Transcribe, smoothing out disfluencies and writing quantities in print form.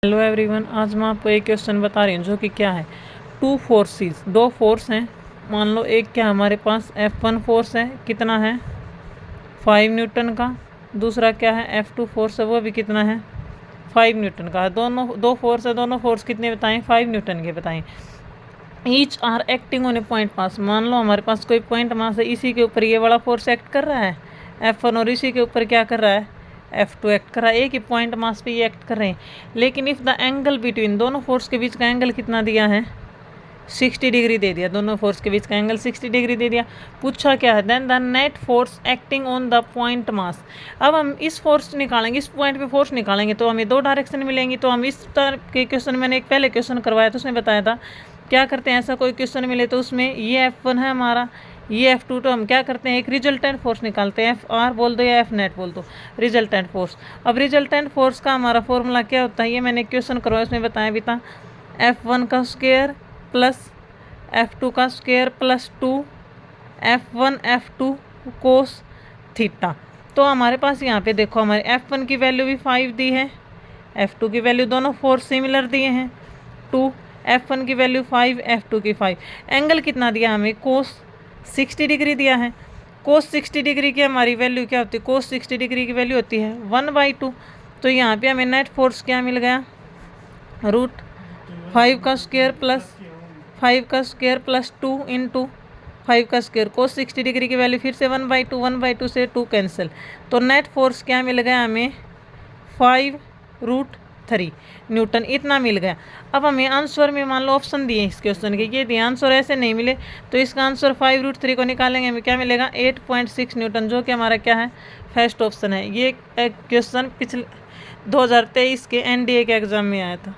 Hello everyone, आज मैं आपको एक क्वेश्चन बता रही हूँ जो कि क्या है, टू फोर्सेस, दो फोर्स हैं। मान लो एक क्या हमारे पास F1 फोर्स है, कितना है 5 न्यूटन का। दूसरा क्या है F2 फोर्स है, वो भी कितना है 5 न्यूटन का। दोनों दो फोर्स है, दोनों फोर्स कितने बताएं 5 न्यूटन के बताएं। Each are acting on a point mass. मान लो हमारे पास कोई पॉइंट मास है, इसी के ऊपर ये वाला फोर्स एक्ट कर रहा है F1, और इसी के ऊपर क्या कर रहा है F2 एक्ट कर रहा है। एक ही पॉइंट मास पे ये एक्ट कर रहे हैं, लेकिन इफ़ द एंगल बिटवीन, दोनों फोर्स के बीच का एंगल कितना दिया है 60 डिग्री दे दिया। दोनों फोर्स के बीच का एंगल 60 डिग्री दे दिया। पूछा क्या है, then the net force acting on the point mass. अब हम इस फोर्स निकालेंगे, इस पॉइंट पे फोर्स निकालेंगे तो हमें दो डायरेक्शन मिलेंगी। तो हम इस तरह के क्वेश्चन, मैंने एक पहले क्वेश्चन करवाया था उसमें बताया था क्या करते हैं, ऐसा कोई क्वेश्चन मिले तो उसमें ये F1 है हमारा, ये F2, तो हम क्या करते हैं एक रिजल्टेंट फोर्स निकालते हैं। FR बोल दो या F नेट बोल दो, रिजल्टेंट फोर्स। अब रिजल्टेंट फोर्स का हमारा फॉर्मूला क्या होता है, ये मैंने क्वेश्चन करवाया उसमें बताया भी था, F1 का स्क्वायर प्लस F2 का square plus 2 F1 F2 cos theta. तो हमारे पास यहाँ पे देखो, हमारे F1 की वैल्यू भी 5 दी है, F2 की वैल्यू, दोनों फोर्स सिमिलर दिए हैं 2, F1 की वैल्यू 5, F2 की 5। एंगल कितना दिया हमें कोस 60 डिग्री दिया है। कोस 60 डिग्री की हमारी वैल्यू क्या होती है, कोस 60 डिग्री की वैल्यू होती है 1/2। तो यहाँ पे हमें नेट फोर्स क्या मिल गया, √5 का स्क्वायर प्लस 5 का स्क्वायर प्लस 2 इंटू 5 का स्क्वायर। कोस 60 डिग्री की वैल्यू फिर से 1/2, 1/2 से 2 कैंसिल। तो नेट फोर्स क्या मिल गया हमें 5√3 न्यूटन, इतना मिल गया। अब हमें आंसर में मान लो ऑप्शन दिए इस क्वेश्चन के, ये दिए आंसर ऐसे नहीं मिले तो इसका आंसर 5√3 को निकालेंगे, हमें क्या मिलेगा 8.6 न्यूटन, जो कि हमारा क्या है फर्स्ट ऑप्शन है। ये क्वेश्चन पिछले 2023 के NDA के एग्जाम में आया था।